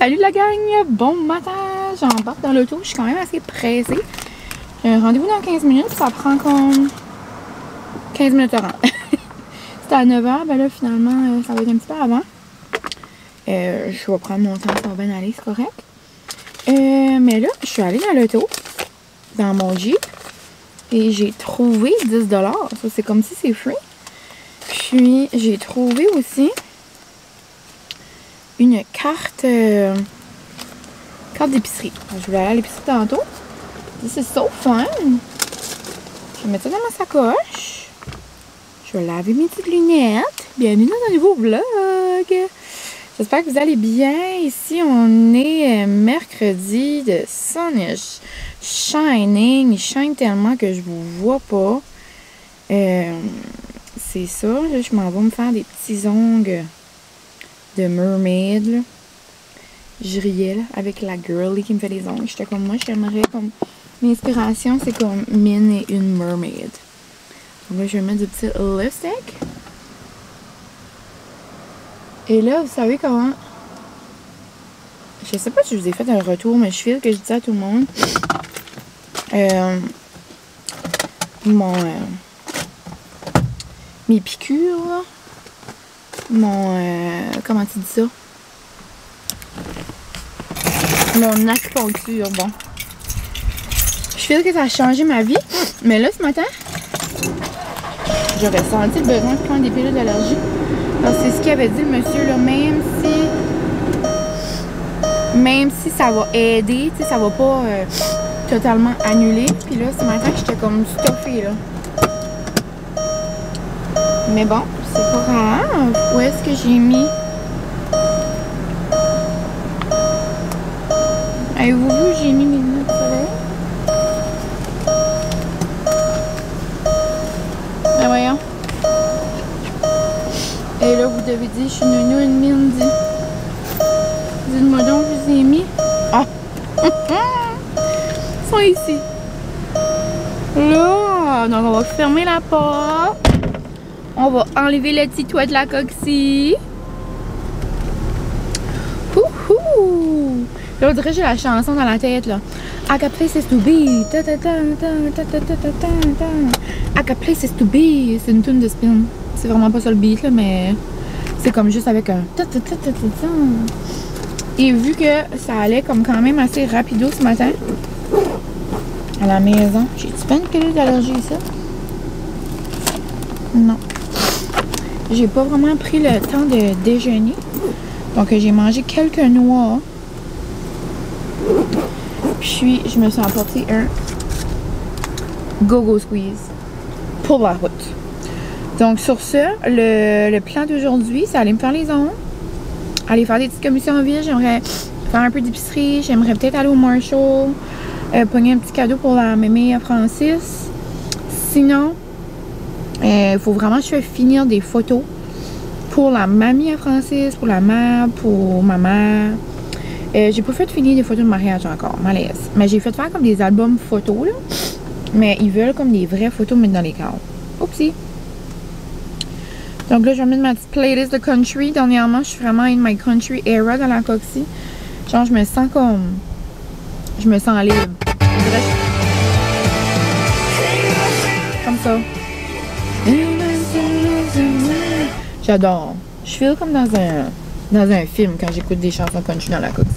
Salut la gang! Bon matin! J'embarque dans l'auto, je suis quand même assez pressée. J'ai un rendez-vous dans 15 minutes, ça prend comme 15 minutes à rendre. C'était à 9h, ben là finalement ça va être un petit peu avant. Je vais prendre mon temps, ça va bien aller, c'est correct. Mais là, je suis allée dans l'auto, dans mon Jeep, et j'ai trouvé 10$. Ça, c'est comme si c'est free. Puis j'ai trouvé aussi une carte d'épicerie. Je voulais aller à l'épicerie tantôt. C'est so fun. Je vais mettre ça dans ma sacoche. Je vais laver mes petites lunettes. Bienvenue dans un nouveau vlog. J'espère que vous allez bien. Ici, on est mercredi. The sun is shining. Il shine tellement que je vous vois pas. C'est ça. Là, je m'en vais me faire des petits ongles de mermaid. Là. Je riais là, avec la girlie qui me fait les ongles. J'étais comme moi, j'aimerais comme... L'inspiration, c'est comme Min et une mermaid. Donc là, je vais mettre du petit lipstick. Et là, vous savez comment... Je sais pas si je vous ai fait un retour, mais je file que je dis à tout le monde. Mes piqûres, là. Comment tu dis ça? Mon acupuncture, bon. Je file que ça a changé ma vie. Mais là, ce matin, j'aurais senti le besoin de prendre des pilules d'allergie. Alors, c'est ce qu'il avait dit le monsieur, là. Même si ça va aider, tu sais, ça va pas totalement annuler. Puis là, ce matin, j'étais comme stuffée, là. Mais bon, c'est pas grave. Où est-ce que j'ai mis? Avez-vous vu, j'ai mis mes lunettes de soleil? Ben voyons. Et là, vous devez dire, je suis une mine. Dites-moi donc, je vous ai mis. Ah! Ils sont ici. Là, donc on va fermer la porte. On va enlever le petit toit de la coquille. Houhou! Là, on dirait que j'ai la chanson dans la tête, là. I got places to be. I got places to be. C'est une tune de Spin. C'est vraiment pas ça le beat, là, mais c'est comme juste avec un... Et vu que ça allait comme quand même assez rapido ce matin, à la maison. J'ai-tu pas une pilule d'allergie ici? Non. J'ai pas vraiment pris le temps de déjeuner. Donc, j'ai mangé quelques noix. Puis, je me suis emporté un Go-Go Squeeze pour la route. Donc, sur ce, le plan d'aujourd'hui, c'est aller me faire les ongles, aller faire des petites commissions en ville. J'aimerais faire un peu d'épicerie. J'aimerais peut-être aller au Marshall, pogner un petit cadeau pour la mémé à Francis. Sinon, il faut vraiment que je fasse finir des photos pour la mamie à Francis, pour la mère, pour ma mère. J'ai pas fait finir des photos de mariage encore, malaise. Mais j'ai fait faire comme des albums photos, là. Mais ils veulent comme des vraies photos mettre dans les cadres. Oupsie. Donc là, je vais mettre ma petite playlist de country. Dernièrement, je suis vraiment in my country era dans la coxie. Genre, je me sens comme... Je me sens libre. Comme ça. J'adore. Je feel comme dans un film quand j'écoute des chansons country dans la coque.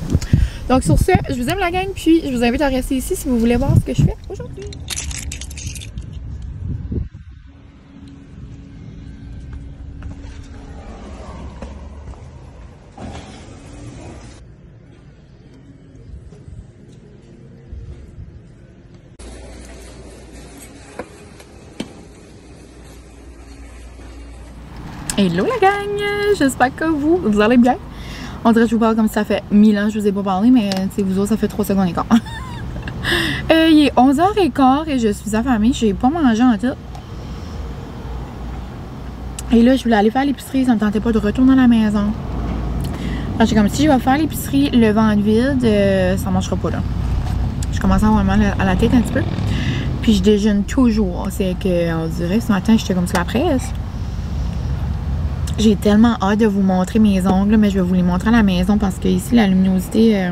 Donc sur ce, je vous aime la gang, puis je vous invite à rester ici si vous voulez voir ce que je fais aujourd'hui. Hello la gang! J'espère que vous allez bien. On dirait que je vous parle comme si ça fait 1000 ans que je vous ai pas parlé, mais vous autres, ça fait 3 secondes et quart. Il est 11h15 et je suis affamée. J'ai pas mangé en tout. Et là, je voulais aller faire l'épicerie. Ça me tentait pas de retourner à la maison. Alors, j'ai comme si je vais faire l'épicerie le ventre vide, ça marchera pas là. Je commence à avoir mal à la tête un petit peu. Puis je déjeune toujours. C'est que, on dirait, ce matin, j'étais comme sur la presse. J'ai tellement hâte de vous montrer mes ongles, mais je vais vous les montrer à la maison parce que ici, la luminosité,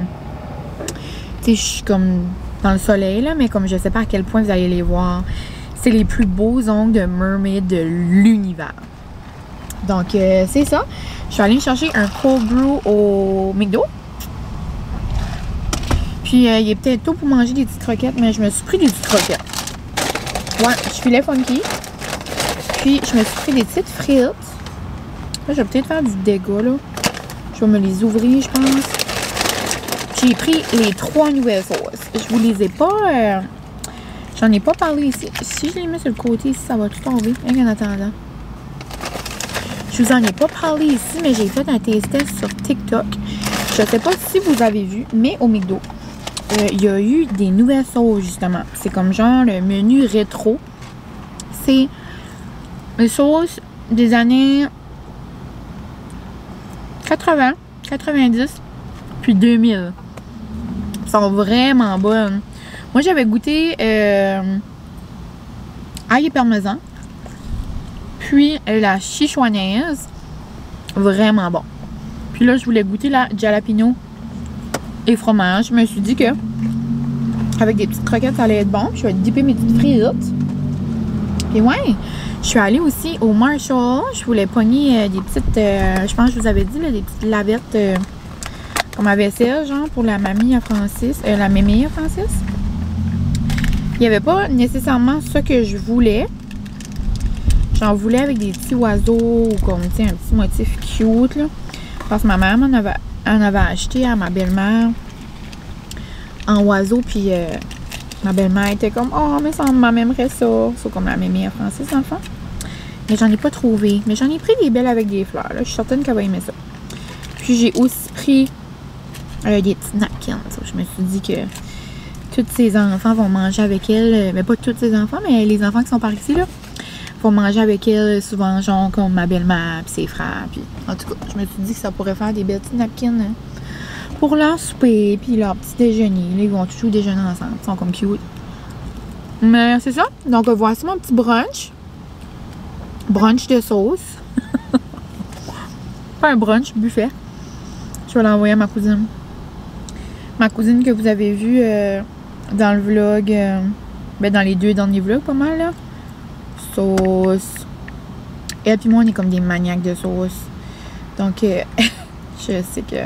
tu sais, je suis comme dans le soleil, là, mais comme je sais pas à quel point vous allez les voir. C'est les plus beaux ongles de mermaid de l'univers. Donc, c'est ça. Je suis allée me chercher un cold brew au McDo. Puis, il est peut-être tôt pour manger des petites croquettes, mais je me suis pris des petites croquettes. Ouais, je filais funky. Puis, je me suis pris des petites frites. Là, je vais peut-être faire du dégât, là. Je vais me les ouvrir, je pense. J'ai pris les 3 nouvelles sauces. Je vous les ai pas... J'en ai pas parlé ici. Si je les mets sur le côté ici, ça va tout tomber. En attendant. Je vous en ai pas parlé ici, mais j'ai fait un taste test sur TikTok. Je sais pas si vous avez vu, mais au McDo, il y a eu des nouvelles sauces, justement. C'est comme genre le menu rétro. C'est les sauces des années 80, 90, puis 2000. Elles sont vraiment bonnes. Moi, j'avais goûté ail et parmesan. Puis la chichouanaise. Vraiment bon. Puis là, je voulais goûter la jalapeno et fromage. Je me suis dit que avec des petites croquettes, ça allait être bon. Je vais dipper mes petites frites. Et ouais, je suis allée aussi au Marshall. Je voulais pogner des petites, je pense que je vous avais dit, là, des petites lavettes comme à vaisselle, genre, pour la mamie à Francis. La mémé à Francis. Il n'y avait pas nécessairement ce que je voulais. J'en voulais avec des petits oiseaux ou comme, tu sais, un petit motif cute, là. Parce que ma mère en avait acheté à ma belle-mère en oiseau, puis ma belle-mère était comme, oh, mais ça, maman aimerait ça. C'est comme la mémé à Francis, dans le fond. Mais j'en ai pas trouvé. Mais j'en ai pris des belles avec des fleurs, là. Je suis certaine qu'elle va aimer ça. Puis j'ai aussi pris des petits napkins. Je me suis dit que tous ses enfants vont manger avec elle. Mais pas tous ses enfants, mais les enfants qui sont par ici, là, vont manger avec elle souvent, genre comme ma belle-mère puis ses frères. Puis, en tout cas, je me suis dit que ça pourrait faire des belles petites napkins pour leur souper puis leur petit déjeuner. Là, ils vont toujours déjeuner ensemble. Ils sont comme cute. Mais c'est ça. Donc, voici mon petit brunch. Brunch de sauce. Pas un brunch, buffet. Je vais l'envoyer à ma cousine. Ma cousine que vous avez vue dans le vlog, ben dans les 2 derniers vlogs, pas mal, là. Sauce. Elle puis moi, on est comme des maniaques de sauce. Donc, je sais que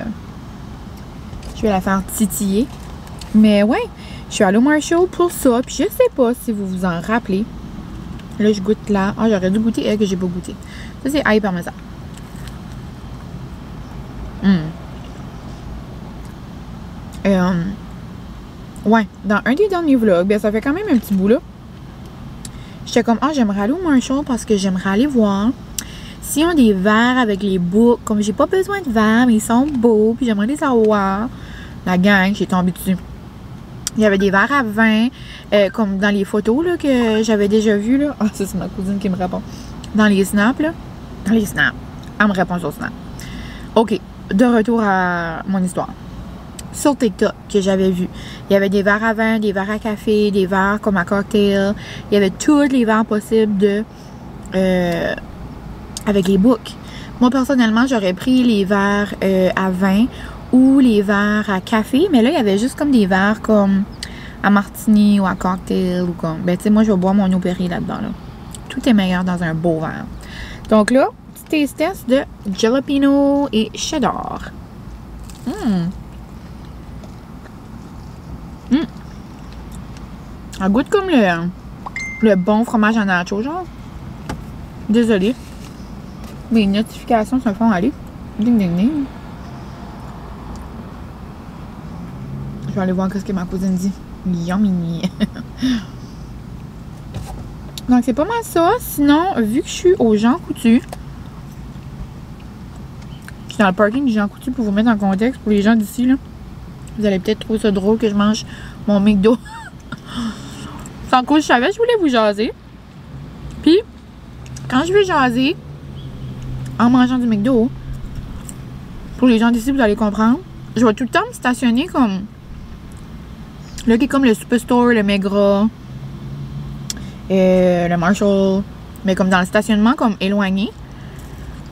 je vais la faire titiller. Mais ouais, je suis allée au Marshall pour ça. Puis je sais pas si vous vous en rappelez. Là, je goûte là. Ah, j'aurais dû goûter elle que j'ai pas goûté. Ça, c'est ail parmesan. Ouais, dans un des derniers vlogs, ben ça fait quand même un petit bout là. J'étais comme, ah, j'aimerais aller au Marshall parce que j'aimerais aller voir s'ils ont des verres avec les boucles. Comme j'ai pas besoin de verres, mais ils sont beaux, puis j'aimerais les avoir. La gang, j'ai tombé dessus. Il y avait des verres à vin, comme dans les photos là, que j'avais déjà vues. Là. Ah, ça, c'est ma cousine qui me répond. Dans les snaps, là. Dans les snaps. Elle me répond sur Snap. OK, de retour à mon histoire. Sur TikTok que j'avais vu. Il y avait des verres à vin, des verres à café, des verres comme à cocktail. Il y avait tous les verres possibles de avec les boucs. Moi, personnellement, j'aurais pris les verres à vin ou les verres à café. Mais là, il y avait juste comme des verres comme à martini ou à cocktail ou comme... Ben, tu sais, moi, je vais boire mon eau Perrier là-dedans. Là. Tout est meilleur dans un beau verre. Donc là, petit taste test de jalapeno et cheddar. Elle goûte comme le bon fromage en nacho, genre. Désolée. Les notifications se font aller. Ding, ding, ding. Je vais aller voir ce que ma cousine dit. Yummy. Donc, c'est pas mal ça. Sinon, vu que je suis au Jean Coutu, je suis dans le parking du Jean Coutu pour vous mettre en contexte pour les gens d'ici, là. Vous allez peut-être trouver ça drôle que je mange mon McDo. Sans cause, je savais, je voulais vous jaser. Puis, quand je veux jaser, en mangeant du McDo, pour les gens d'ici, vous allez comprendre, je vais tout le temps me stationner comme... Là, qui est comme le Superstore, le Megra, le Marshall, mais comme dans le stationnement, comme éloigné.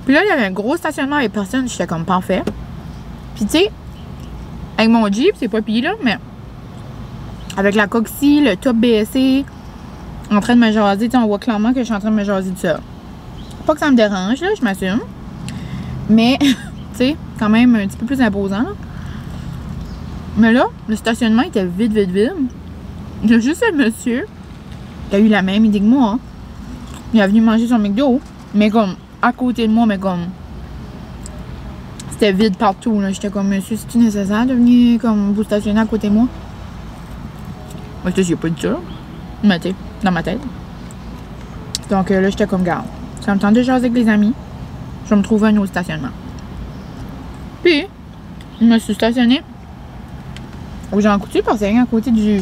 Puis là, il y avait un gros stationnement avec personne. J'étais comme parfait. Puis tu sais, avec mon Jeep, c'est pas pire là, mais avec la coxie, le top baissé, en train de me jaser, on voit clairement que je suis en train de me jaser de ça. Pas que ça me dérange, là, je m'assume. Mais, tu sais, quand même un petit peu plus imposant. Là. Mais là, le stationnement était vide. Il y a juste un monsieur qui a eu la même idée que moi. Hein. Il est venu manger son McDo, mais comme à côté de moi, mais comme c'était vide partout. J'étais comme, monsieur, c'est-tu nécessaire de venir comme vous stationner à côté de moi? Moi, je n'ai pas dit ça. Mais tu sais, dans ma tête. Donc là, j'étais comme, garde. Ça me tente de jaser avec les amis. Je vais me trouver un autre stationnement. Puis, je me suis stationnée au Jean Coutu parce que c'est rien à côté du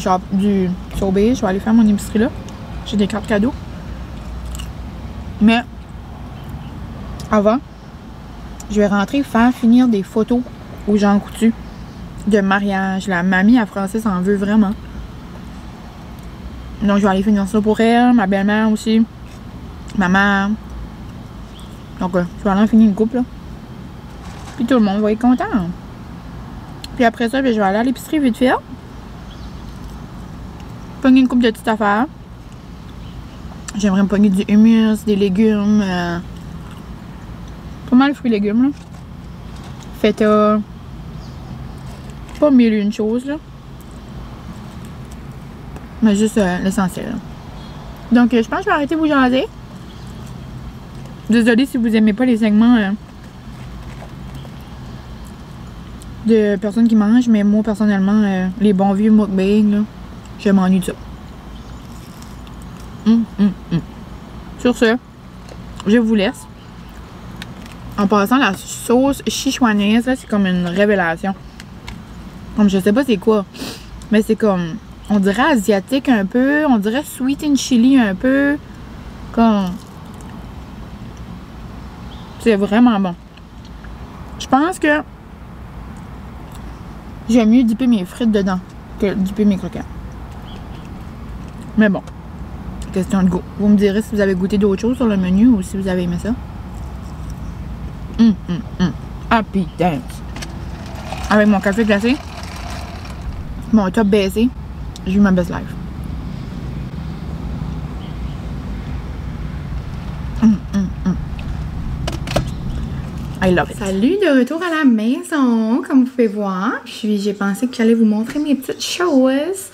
Sobeys. Je vais aller faire mon épicerie là. J'ai des cartes cadeaux. Mais, avant, je vais rentrer faire finir des photos au Jean Coutu de mariage. La mamie à Francis en veut vraiment. Donc, je vais aller finir ça pour elle, ma belle-mère aussi, ma mère. Donc, je vais aller en finir une couple, là. Puis tout le monde va être content. Puis après ça, ben, je vais aller à l'épicerie vite fait. Pogner une couple de petites affaires. J'aimerais me pogner du hummus, des légumes. Pas mal de fruits et légumes, là. Feta. Pas mille une chose, là. Mais juste l'essentiel. Donc, je pense que je vais arrêter de vous jaser. Désolée si vous aimez pas les segments de personnes qui mangent, mais moi, personnellement, les bons vieux mukbang, là, je m'ennuie de ça. Sur ce, je vous laisse. En passant, la sauce chichouanaise, c'est comme une révélation. Comme je sais pas c'est quoi, mais c'est comme... On dirait asiatique un peu. On dirait sweet and chili un peu. Comme... C'est vraiment bon. Je pense que j'aime mieux dipper mes frites dedans que dipper mes croquettes. Mais bon. Question de goût. Vous me direz si vous avez goûté d'autres choses sur le menu ou si vous avez aimé ça. Happy dance. Avec mon café glacé. Mon top baissé. J'ai eu ma best life. I love it. Salut, de retour à la maison, comme vous pouvez voir. Puis j'ai pensé que j'allais vous montrer mes petites choses.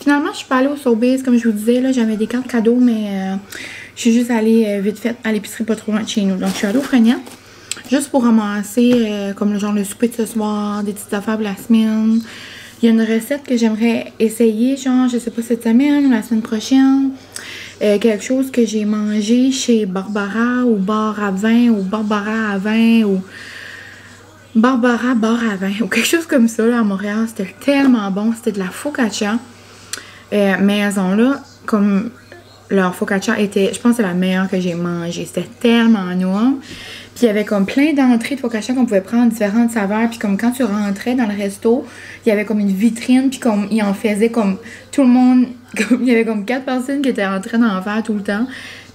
Finalement, je suis pas allée au Sobeys, comme je vous disais. Là, j'avais des cartes cadeaux, mais je suis juste allée vite fait à l'épicerie pas trop loin de chez nous. Donc, je suis allée au Freniat, juste pour ramasser comme genre le souper de ce soir, des petites affaires pour la semaine. Il y a une recette que j'aimerais essayer, genre, je sais pas, cette semaine ou la semaine prochaine. Quelque chose que j'ai mangé chez Barbara ou Bar à vin ou Barbara à vin ou Barbara Bar à vin ou quelque chose comme ça là, à Montréal. C'était tellement bon. C'était de la focaccia maison là. Comme leur focaccia était, je pense que c'est la meilleure que j'ai mangée. C'était tellement noir. Puis il y avait comme plein d'entrées de focaccia qu'on pouvait prendre différentes saveurs. Puis comme quand tu rentrais dans le resto, il y avait comme une vitrine. Puis comme il en faisait comme tout le monde. Comme, il y avait comme 4 personnes qui étaient en train d'en faire tout le temps.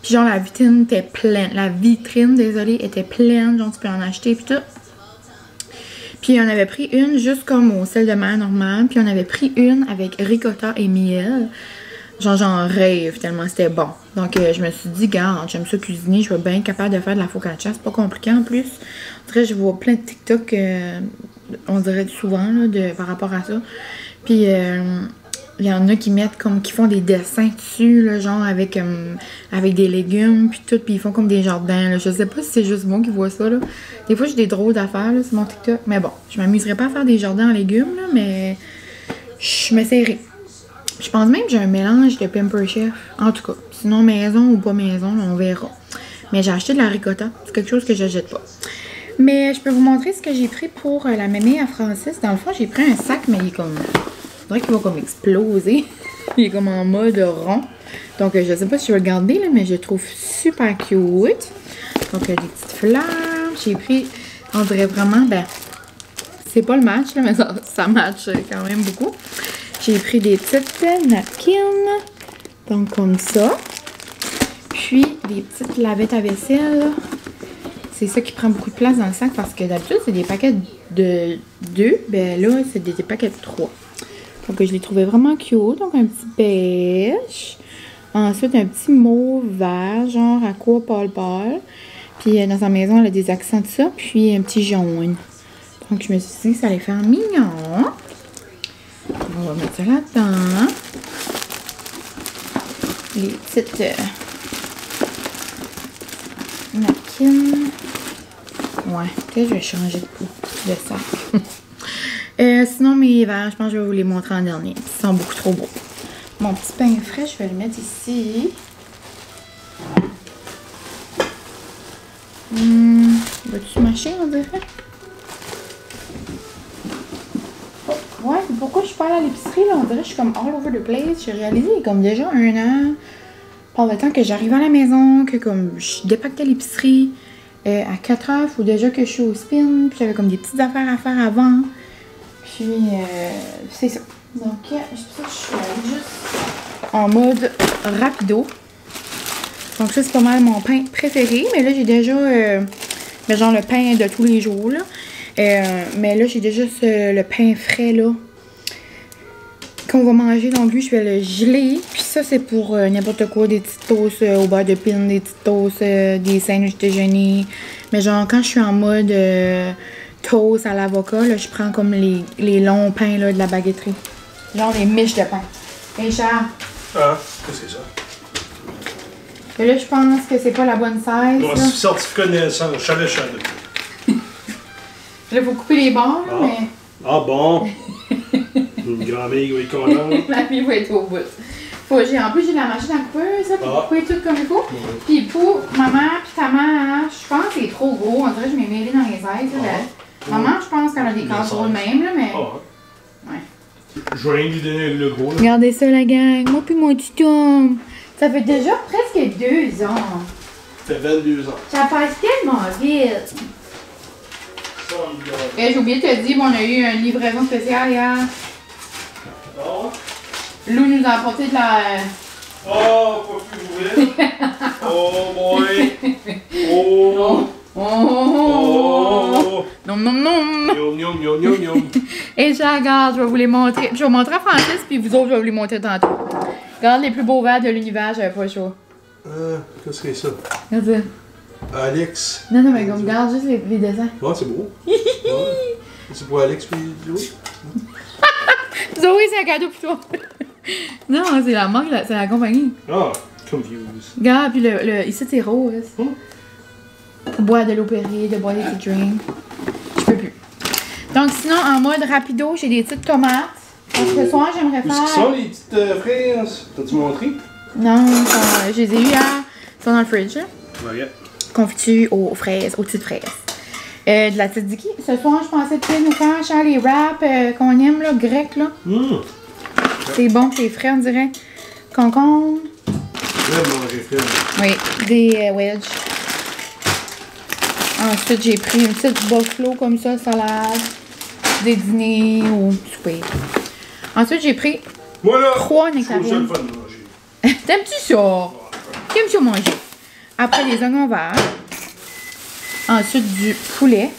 Puis genre la vitrine était pleine. La vitrine, désolée, était pleine. Genre tu peux en acheter puis tout. Puis on avait pris une juste comme au sel de mer normal. Puis on avait pris une avec ricotta et miel. Genre j'en rêve tellement c'était bon. Donc je me suis dit, garde, j'aime ça cuisiner, je vais bien être capable de faire de la focaccia. C'est pas compliqué en plus. En vrai, je vois plein de TikTok, on dirait souvent là, par rapport à ça. Puis il y en a qui mettent comme, qui font des dessins dessus, là, genre avec des légumes, puis tout, puis ils font comme des jardins. Là. Je sais pas si c'est juste moi qui vois ça. Là. Des fois, j'ai des drôles d'affaires sur mon TikTok. Mais bon, je m'amuserais pas à faire des jardins en légumes, là, mais je m'essayerai. Je pense même que j'ai un mélange de Pamper Chef. En tout cas, sinon maison ou pas maison, là, on verra. Mais j'ai acheté de la ricotta. C'est quelque chose que je jette pas. Mais je peux vous montrer ce que j'ai pris pour la mémé à Francis. Dans le fond, j'ai pris un sac, mais il est comme... On dirait qu'il va comme exploser. Il est comme en mode rond. Donc, je sais pas si je vais le garder, là, mais je le trouve super cute. Donc, des petites fleurs. J'ai pris, on dirait vraiment, ben... C'est pas le match, là, mais ça match quand même beaucoup. J'ai pris des petites napkins, donc comme ça. Puis des petites lavettes à vaisselle. c'est ça qui prend beaucoup de place dans le sac parce que d'habitude, c'est des paquets de 2. Ben là, c'est des paquets de 3. Donc, je les trouvais vraiment cute. Donc, un petit beige. Ensuite, un petit mauve vert, genre aqua pâle. Puis, dans sa maison, elle a des accents de ça. Puis, un petit jaune. Donc, je me suis dit que ça allait faire mignon. On va mettre ça là-dedans. Les petites napkins. Ouais, peut-être que je vais changer de sac. Sinon, mes verres, je pense que je vais vous les montrer en dernier. Ils sont beaucoup trop beaux. Mon petit pain frais, je vais le mettre ici. Va-tu mâcher, on dirait? Ouais, pourquoi je suis pas allée à l'épicerie, là? On dirait que je suis comme all over the place. J'ai réalisé il y a comme déjà 1 an, par le temps que j'arrive à la maison, que comme je dépaquais l'épicerie à 4 heures, il faut déjà que je suis au spin, puis j'avais comme des petites affaires à faire avant. Puis, c'est ça. Donc, c'est pour ça que je suis allée juste en mode rapido. Donc, ça, c'est pas mal mon pain préféré, mais là, j'ai déjà, genre le pain de tous les jours, là. Mais là, j'ai déjà le pain frais, là, qu'on va manger. Donc, lui, je vais le geler. Puis ça, c'est pour n'importe quoi. Des petites toasts au beurre de pin, des petites toasts, des sandwichs déjeuner. Mais genre, quand je suis en mode toast à l'avocat, là, je prends comme les longs pains, là, de la baguetterie. Genre les miches de pain. Hey, Charles. Ah, qu'est-ce que c'est ça? Et là, je pense que c'est pas la bonne size. Bon, certificat de naissance, chalet. Là, il faut couper les bords, là, mais... Ah bon? Une grand-mère qui va être contente. Mamie va être au bout. En plus, j'ai la machine à couper, ça, pour couper tout comme il faut. Puis pour maman puis ta mère, je pense que c'est trop gros. On dirait que je m'ai mêlée dans les ailes. Maman, je pense qu'elle a des cases gros de même, là, mais... Ouais. Je vais rien lui donner le gros, là. Regardez ça, la gang. Moi puis mon petit Tom. Ça fait déjà presque 2 ans. Ça fait 22 ans. Ça passe tellement vite. Et j'ai oublié de te dire, on a eu une livraison spéciale hier. Oh. Lou nous a apporté de la... Oh, pas plus ouvrir. Oh boy. Oh. Oh. Non, non, non. Yum. Et je regarde, je vais vous les montrer. Je vais vous montrer à Francis, puis vous autres, je vais vous les montrer tantôt. Regarde les plus beaux verres de l'univers, j'avais pas chaud. Qu'est-ce que c'est ça? Regarde ça. Alex. Non, mais regarde juste les dessins. Ouais, c'est beau. Ouais. C'est pour Alex puis Zoé? Zoé, c'est un cadeau pour toi. Non, c'est la marque, c'est la compagnie. Ah, confused. Regarde, puis ici, c'est rose. Boire de l'eau Perrier, de boire des petits drinks. Je peux plus. Donc, sinon, en mode rapido, j'ai des petites tomates. Parce que ce soir, j'aimerais faire... Où sont les petites fraises? T'as-tu montré? Non, je les ai eues hier. Ils sont dans le fridge. Ouais. Confiture aux fraises, aux petites fraises. De la tzatziki. Ce soir, je pensais peut-être nous faire genre les wraps qu'on aime, là, grecs, là. C'est bon, c'est frais, on dirait. Concombre. J'aime manger frais. Oui, des wedges. Ensuite, j'ai pris une petite buffalo comme ça, salade, des dîners ou souper. Ensuite, j'ai pris 3 nectarines. C'est le fun de manger. T'aimes-tu ça? T'aimes-tu manger? Après, les oignons verts. Ensuite, du poulet.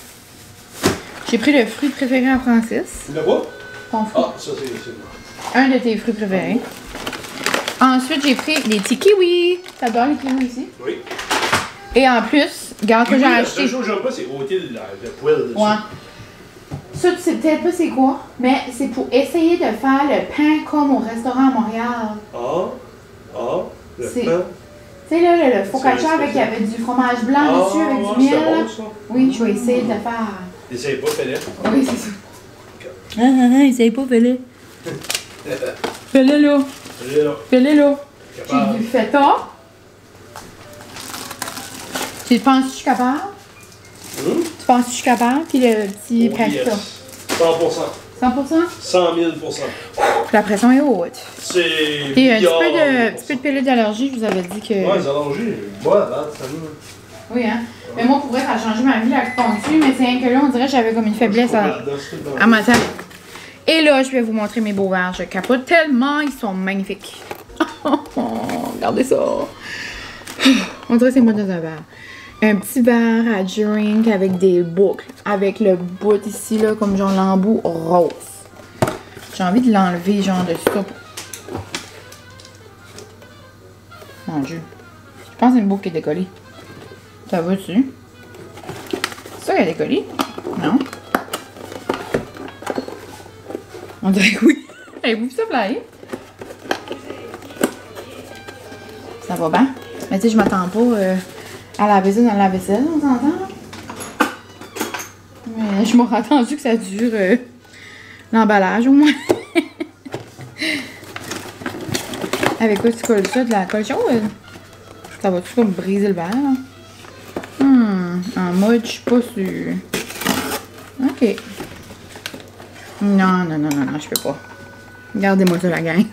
J'ai pris le fruit préféré à Francis. Le quoi? Ton fruit. Ah, ça, c'est bon. Un de tes fruits préférés. Ensuite, j'ai pris des petits kiwis. T'adores les kiwis ici? Oui. Et en plus, regarde que j'ai acheté. La seule chose que j'aime pas, c'est ôter le poil dessus. Ouais. Ça, tu sais peut-être pas c'est quoi, mais c'est pour essayer de faire le pain comme au restaurant à Montréal. Le C'est- pain. Tu sais, là, le focaccia avec, il y avait du fromage blanc dessus avec du miel. C'est bon, ça. Oui, je vais essayer de le faire. Essaye pas, fais-le. Oui, c'est ça. Essaye pas, fais-le. Fais-le là. Fais-le, là. Fais-le là. Capable. J'ai du feta. Tu penses que je suis capable? Tu penses que je suis capable? Puis le petit pasta. Yes. 100%. 100%? 100 000%. La pression est haute. C'est. Puis un petit peu de pilule d'allergie, je vous avais dit que... Ouais, les allergies. Ouais, là, ça va. Oui, hein? Mais moi, pour vrai, ça a changé ma vie, la fondue, mais c'est rien que là, on dirait que j'avais comme une faiblesse à ma table. Et là, je vais vous montrer mes beaux verres. Je capote tellement, ils sont magnifiques. Regardez ça. On dirait que c'est moi dans un verre. un petit verre à drink avec des boucles. Avec le bout ici, là, comme genre l'embout rose. J'ai envie de l'enlever, genre de ça. Mon Dieu. Je pense que c'est une boucle qui est décollée. Ça va dessus? Ça, elle est décollée? Non. On dirait que oui. Avez-vous vu ça fly? Ça va bien. Mais tu sais, je m'attends pas à laver ça dans la vaisselle, on s'entend? Mais je m'aurais attendu que ça dure l'emballage au moins. Avec quoi tu colles ça? De la colle chaude? Ça va-tu comme briser le verre? En mode, je suis pas sûre. Ok. Non, je peux pas. Regardez-moi ça, la gang.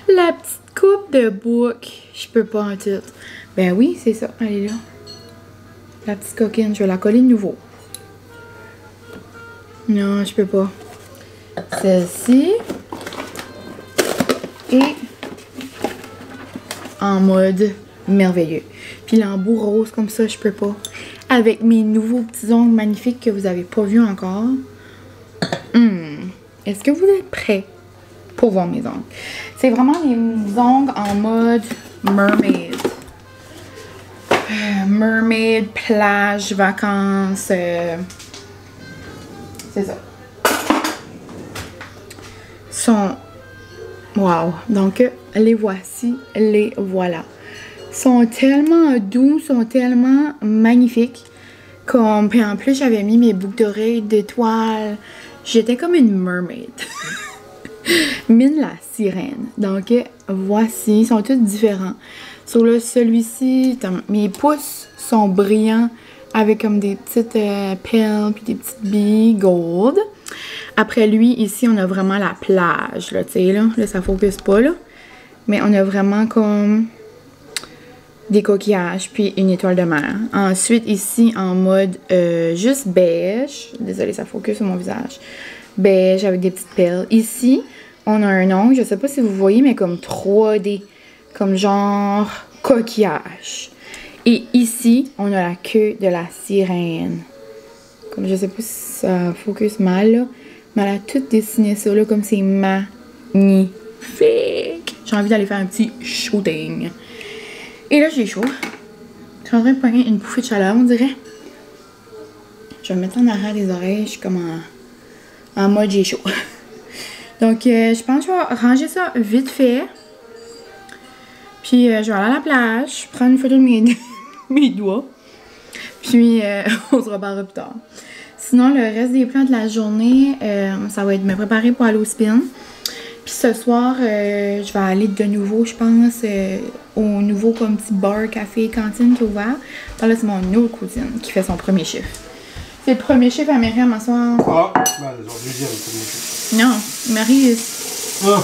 La petite coupe de bouc. Je peux pas en tout. Ben oui, c'est ça. Elle est là. La petite coquine. Je vais la coller de nouveau. Non, je peux pas. Celle-ci. Et en mode merveilleux. Puis l'embout rose comme ça, je peux pas. Avec mes nouveaux petits ongles magnifiques que vous avez pas vus encore. Est-ce que vous êtes prêts pour voir mes ongles? C'est vraiment les ongles en mode mermaid. Mermaid, plage, vacances. C'est ça. Sont... Wow! Donc, les voici, les voilà. Sont tellement doux, sont tellement magnifiques. Comme, puis en plus, j'avais mis mes boucles d'oreilles d'étoiles. J'étais comme une mermaid. Mine la sirène. Donc, voici. Ils sont tous différents. Sur le celui-ci, mes pouces sont brillants avec comme des petites perles puis des petites billes gold. Après lui, ici, on a vraiment la plage. Là, tu sais, là, ça focus pas, là. Mais on a vraiment comme des coquillages puis une étoile de mer. Ensuite, ici, en mode juste beige. Désolée, ça focus sur mon visage. Beige avec des petites perles. Ici, on a un ongle, je sais pas si vous voyez, mais comme 3D. Comme genre coquillage. Et ici, on a la queue de la sirène. Comme je sais pas si ça focus mal, là. Mais elle a tout dessiné ça, là, comme c'est magnifique. J'ai envie d'aller faire un petit shooting. Et là, j'ai chaud. Je suis en train de pogner une bouffée de chaleur, on dirait. Je vais me mettre en arrière des oreilles. Je suis comme en mode j'ai chaud. Donc, je pense que je vais ranger ça vite fait. Puis, je vais aller à la plage, prendre une photo de mes doigts. Puis, on se reparlera plus tard. Sinon, le reste des plans de la journée, ça va être me préparer pour aller au spin. Puis ce soir, je vais aller de nouveau, je pense, au nouveau comme petit bar, café, cantine qui est ouvert. Par là, c'est mon autre cousine qui fait son premier chiffre. C'est le premier chiffre à Myriam à soir. Ah, ben, le deuxième, le premier chiffre. Non, Marie. Ah!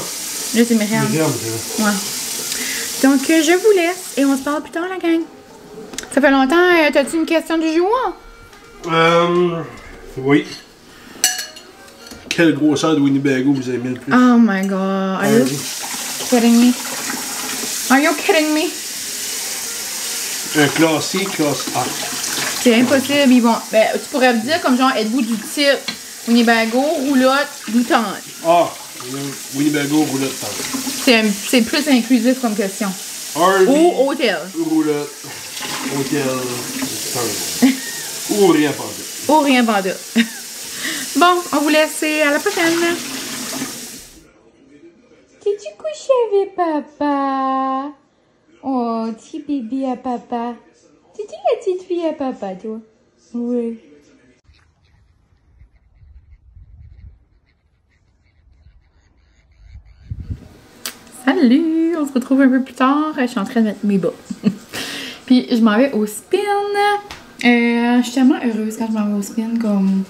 Là, c'est Myriam. Myriam, c'est vrai. Ouais. Donc, je vous laisse et on se parle plus tard, la gang. Ça fait longtemps, t'as-tu une question du jour? Oui. Quelle grosseur de Winnebago vous aimez le plus? Oh my god. Are you kidding me? Are you kidding me? Un classé, classe A. C'est impossible. Ils vont... Ben, tu pourrais me dire comme genre, êtes-vous du type Winnebago, roulotte, doutante? Ah, Winnebago, roulotte, tente. C'est plus inclusif comme question. RV, ou hôtel. Roulotte, hôtel, tente. Ou rien vendu. Ou rien vendu. Bon, on vous laisse et à la prochaine. T'es-tu couché avec papa? Oh, petit bébé à papa. T'es-tu la petite fille à papa, toi? Oui. Salut! On se retrouve un peu plus tard. Je suis en train de mettre mes bas. Puis je m'en vais au spin. Je suis tellement heureuse quand je m'en vais au spin, comme...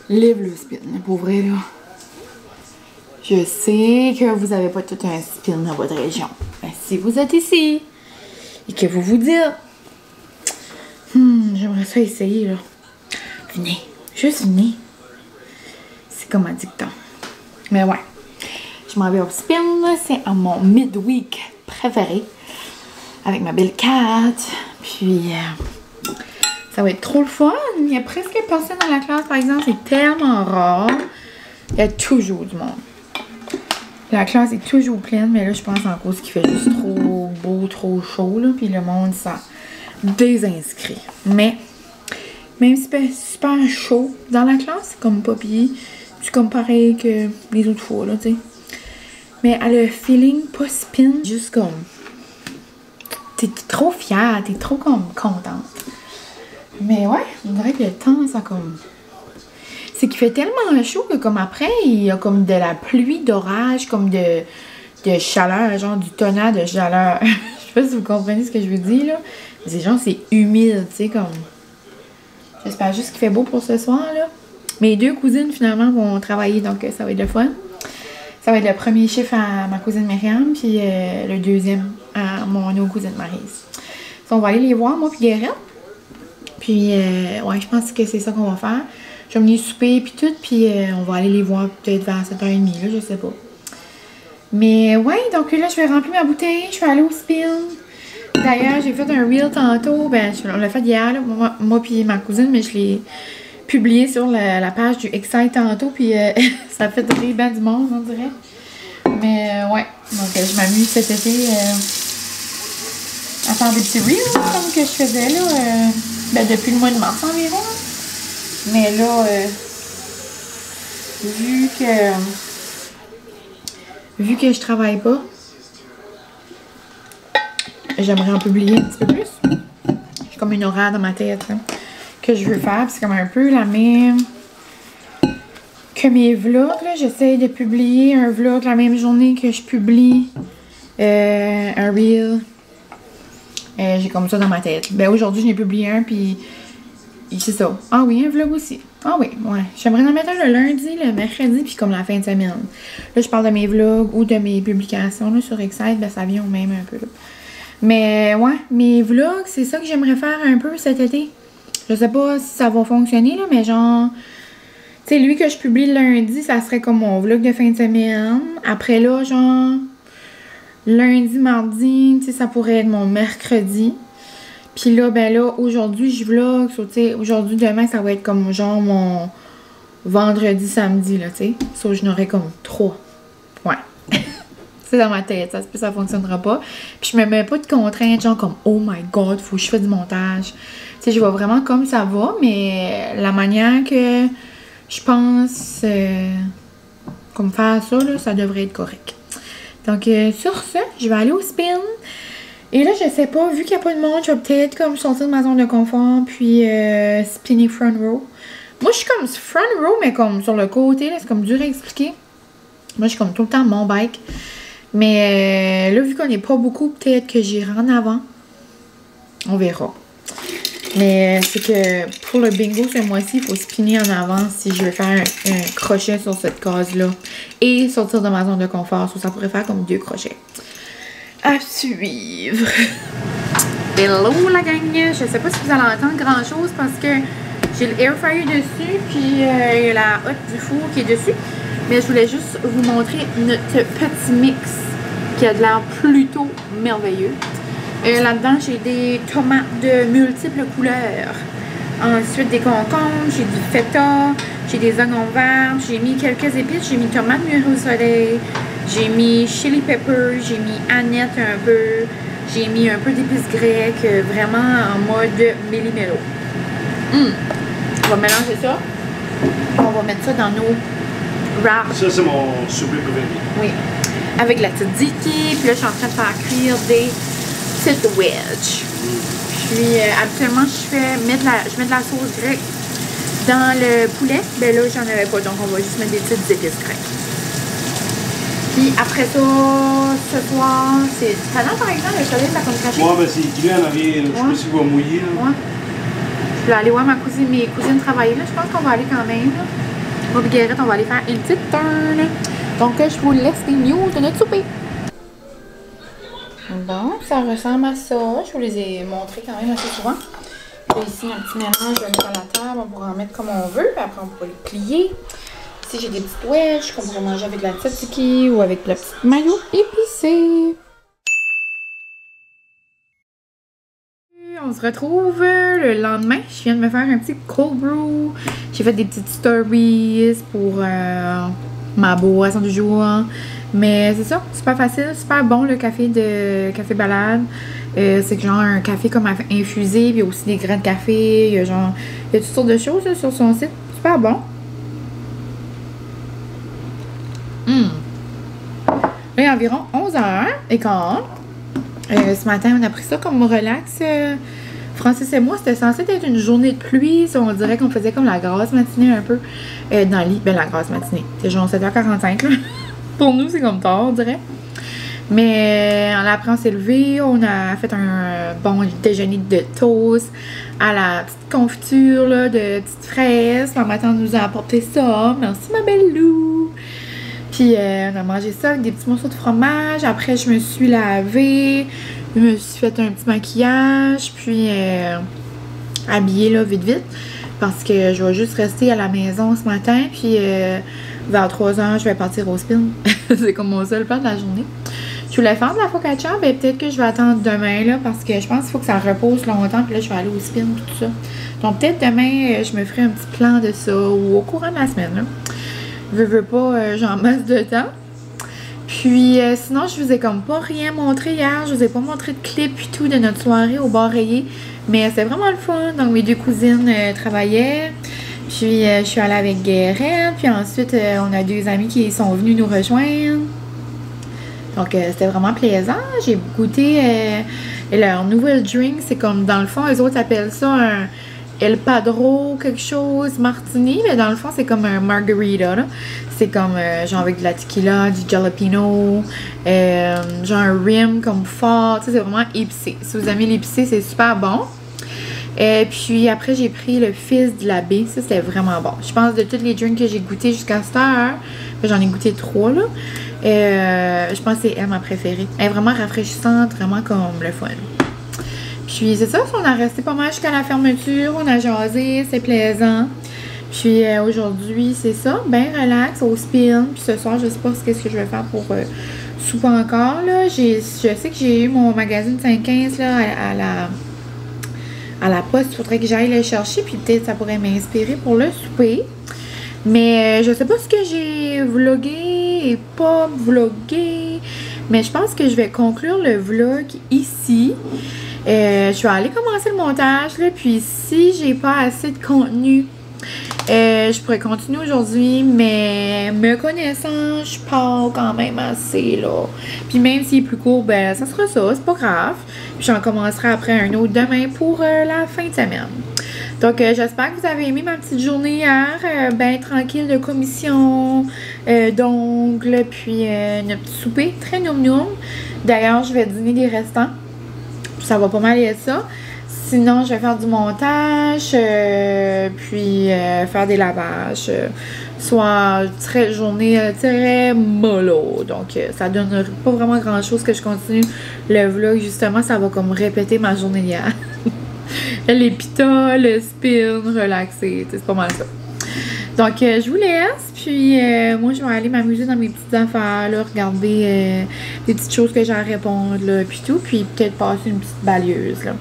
Live le spin, pour vrai, là. Je sais que vous n'avez pas tout un spin dans votre région. Mais si vous êtes ici et que vous vous dites j'aimerais ça essayer, là. Venez. Juste venez. C'est comme un dicton. Mais ouais. Je m'en vais au spin, là. C'est à mon midweek préféré. Avec ma belle Kat. Puis, ça va être trop le fun. Il y a presque personne dans la classe, par exemple. C'est tellement rare. Il y a toujours du monde. La classe est toujours pleine, mais là, je pense en cause qu'il fait juste trop beau, trop chaud, là. Puis le monde, ça désinscrit. Mais, même si c'est super chaud dans la classe, c'est comme pas pire. C'est comme pareil que les autres fois, là, tu sais. Mais elle a le feeling pas spin, juste comme... T'es trop fière, t'es trop comme contente. Mais ouais, on dirait que le temps, ça comme... C'est qu'il fait tellement chaud que comme après, il y a comme de la pluie, d'orage, comme de chaleur, genre du tonnerre de chaleur. Je sais pas si vous comprenez ce que je veux dire, là. C'est genre, c'est humide, tu sais, comme... J'espère juste qu'il fait beau pour ce soir, là. Mes deux cousines, finalement, vont travailler, donc ça va être le fun. Ça va être le premier chiffre à ma cousine Myriam, puis le deuxième à mon autre cousine Maryse. On va aller les voir, moi puis Guérette. Puis, ouais, je pense que c'est ça qu'on va faire. Je vais venir souper puis tout, puis on va aller les voir peut-être vers 7h30, là, je sais pas. Mais ouais, donc là, je vais remplir ma bouteille, je vais aller au spin. D'ailleurs, j'ai fait un reel tantôt, ben, on l'a fait hier, là, moi puis ma cousine, mais je l'ai publié sur la page du Excite tantôt, puis ça fait rire ben du monde, on dirait. Mais ouais, donc je m'amuse cet été à faire des petits reels, comme que je faisais là, ben, depuis le mois de mars environ. Mais là, vu que je travaille pas, j'aimerais en publier un petit peu plus. J'ai comme une horaire dans ma tête là, que je veux faire. C'est comme un peu la même que mes vlogs. J'essaie de publier un vlog la même journée que je publie un reel. J'ai comme ça dans ma tête. Ben aujourd'hui, j'en ai publié un, puis c'est ça. Ah oui, un vlog aussi. Ah oui, ouais. J'aimerais en mettre un le lundi, le mercredi, puis comme la fin de semaine. Là, je parle de mes vlogs ou de mes publications là, sur Excite. Ben ça vient au même un peu. Là. Mais ouais, mes vlogs, c'est ça que j'aimerais faire un peu cet été. Je sais pas si ça va fonctionner, là, mais genre... Tu sais, lui que je publie le lundi, ça serait comme mon vlog de fin de semaine. Après là, genre... Lundi, mardi, tu sais, ça pourrait être mon mercredi. Puis là, ben là, aujourd'hui, je vlog. So, tu sais, aujourd'hui, demain, ça va être comme genre mon vendredi, samedi, là, tu sais. So, je n'aurai comme 3. Ouais. C'est dans ma tête, ça se peut, ça fonctionnera pas. Puis je me mets pas de contraintes, genre comme oh my god, faut que je fasse du montage. Tu sais, je vois vraiment comme ça va, mais la manière que je pense comme faire ça, là, ça devrait être correct. Donc sur ce, je vais aller au spin. Et là, je sais pas, vu qu'il n'y a pas de monde, je vais peut-être comme sortir de ma zone de confort, puis spinner front row. Moi, je suis comme front row, mais comme sur le côté, là, c'est comme dur à expliquer. Moi, je suis comme tout le temps mon bike. Mais là, vu qu'on n'est pas beaucoup, peut-être que j'irai en avant. On verra. Mais c'est que pour le bingo ce mois-ci, il faut spinner en avant si je veux faire un crochet sur cette case-là. Et sortir de ma zone de confort. Ça pourrait faire comme 2 crochets. À suivre. Hello la gang! Je sais pas si vous allez entendre grand-chose parce que j'ai le air fryer dessus. Puis il y a la hotte du four qui est dessus. Mais je voulais juste vous montrer notre petit mix qui a de l'air plutôt merveilleux. Là-dedans, j'ai des tomates de multiples couleurs. Ensuite, des concombres, j'ai du feta, j'ai des oignons verts, j'ai mis quelques épices, j'ai mis tomates mûres au soleil, j'ai mis chili pepper, j'ai mis aneth un peu, j'ai mis un peu d'épices grecques, vraiment en mode méli-mélo. On va mélanger ça. On va mettre ça dans nos wraps. Ça, c'est mon souper préféré. Oui. Avec la petite ziti, puis là, je suis en train de faire cuire des petites wedges. Puis, habituellement, je mets de la sauce grecque dans le poulet. Ben là, j'en avais pas, donc on va juste mettre des petites épices grecques. Puis après ça, ce soir, c'est talent par exemple, le soleil, ça comme craché. Ouais, ben c'est gris en arrière, je sais pas si vous va mouiller. Là. Ouais. Je vais aller voir mes cousines travailler là. Je pense qu'on va aller quand même. Là. Moi et Guérette, on va aller faire une petite turn. Donc, je vous laisse les news de notre souper. Bon, ça ressemble à ça. Je vous les ai montrés quand même assez souvent. Puis ici, un petit mélange, je vais mettre à la table. On pourra en mettre comme on veut. Puis après, on pourra les plier. Ici, j'ai des petites wedges qu'on pourrait manger avec de la tzatziki ou avec de la petite mayo épicée. On se retrouve le lendemain. Je viens de me faire un petit cold brew. J'ai fait des petites stories pour ma boisson du jour. Mais c'est ça, super facile, super bon le café de Café Balade. C'est genre un café comme infusé, puis il y a aussi des grains de café. Il y a toutes sortes de choses là, sur son site. Super bon. Là, il est environ 11h15. Ce matin, on a pris ça comme relax. Francis et moi, c'était censé être une journée de pluie. On dirait qu'on faisait comme la grasse matinée un peu dans le lit. Ben, la grasse matinée. C'est genre 7h45. Là. Pour nous, c'est comme tard, on dirait. Mais après, on s'est levé. On a fait un bon déjeuner de toast à la petite confiture là, de petites fraises. Ma matin nous a apporté ça. Merci, ma belle Lou. Puis on a mangé ça avec des petits morceaux de fromage. Après, je me suis lavée. Je me suis fait un petit maquillage. Puis habillée là, vite. Parce que je vais juste rester à la maison ce matin. Puis vers 3h, je vais partir au spin. C'est comme mon seul plan de la journée. Je voulais faire de la focaccia. Ben peut-être que je vais attendre demain là. Parce que je pense qu'il faut que ça repose longtemps. Puis là, je vais aller au spin et tout ça. Donc peut-être demain, je me ferai un petit plan de ça. Ou au courant de la semaine là. Veux pas, j'en masse de temps. Puis sinon, je vous ai comme pas rien montré hier. Je vous ai pas montré de clip et tout de notre soirée au bar rayé. Mais c'est vraiment le fun. Donc mes deux cousines travaillaient. Puis je suis allée avec Guérette. Puis ensuite, on a deux amis qui sont venus nous rejoindre. Donc c'était vraiment plaisant. J'ai goûté leur nouvelle drink. C'est comme dans le fond, les autres appellent ça un El Padro, quelque chose, martini, mais dans le fond, c'est comme un margarita, là. C'est comme, genre avec de la tequila, du jalapeno, genre un rim comme fort, tu sais, c'est vraiment épicé. Si vous aimez l'épicé, c'est super bon. Et puis après, j'ai pris le Fils de l'abbé, ça, c'était vraiment bon. Je pense de tous les drinks que j'ai goûté jusqu'à cette heure, j'en ai goûté 3, là. Je pense que c'est elle ma préférée. Elle est vraiment rafraîchissante, vraiment comme le fun. Puis c'est ça, on a resté pas mal jusqu'à la fermeture, on a jasé, c'est plaisant. Puis aujourd'hui, c'est ça, ben relax, au spin. Puis ce soir, je sais pas ce que je vais faire pour souper encore, là. Je sais que j'ai eu mon magazine 5-15 là, à la poste, il faudrait que j'aille le chercher, puis peut-être ça pourrait m'inspirer pour le souper. Mais je sais pas ce que j'ai vlogué et pas vlogué, mais je pense que je vais conclure le vlog ici. Je vais aller commencer le montage, là, puis si j'ai pas assez de contenu, je pourrais continuer aujourd'hui, mais me connaissant, je pars quand même assez, là. Puis même s'il est plus court, ben ça sera ça, c'est pas grave. Puis j'en commencerai après un autre demain pour la fin de semaine. Donc j'espère que vous avez aimé ma petite journée hier, ben tranquille de commission, d'ongles, puis notre petit souper, très noum-noum. D'ailleurs, je vais dîner des restants. Ça va pas mal être ça. Sinon, je vais faire du montage, puis faire des lavages. Soit très journée très mollo. Donc, ça donne pas vraiment grand-chose que je continue le vlog. Justement, ça va comme répéter ma journée d'hier. Les pitas, le spin, relaxer. C'est pas mal ça. Donc, je vous laisse. Puis, moi, je vais aller m'amuser dans mes petites affaires, là, regarder des petites choses que j'ai à répondre, là, puis tout. Puis, peut-être passer une petite balieuse, là.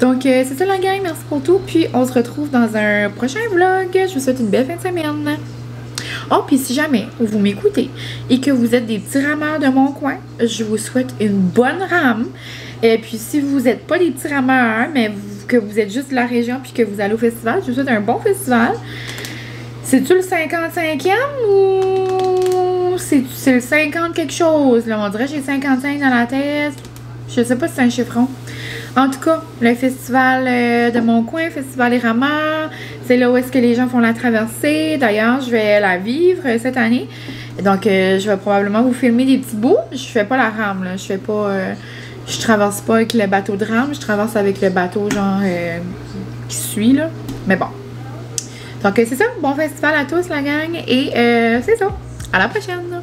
Donc, c'est ça, la gang. Merci pour tout. Puis, on se retrouve dans un prochain vlog. Je vous souhaite une belle fin de semaine. Oh, puis si jamais vous m'écoutez et que vous êtes des petits rameurs de mon coin, je vous souhaite une bonne rame. Et puis, si vous n'êtes pas des petits rameurs, mais que vous êtes juste de la région puis que vous allez au festival, je vous souhaite un bon festival. C'est-tu le 55e ou c'est le 50 quelque chose? Là, on dirait que j'ai 55 dans la tête. Je sais pas si c'est un chiffron. En tout cas, le festival de mon coin, Festival des Rameurs, c'est là où est-ce que les gens font la traversée. D'ailleurs, je vais la vivre cette année. Donc, je vais probablement vous filmer des petits bouts. Je fais pas la rame, là. Je fais pas... je traverse pas avec le bateau de rame. Je traverse avec le bateau, genre, qui suit, là. Mais bon. Donc, c'est ça. Bon festival à tous, la gang. Et c'est ça. À la prochaine!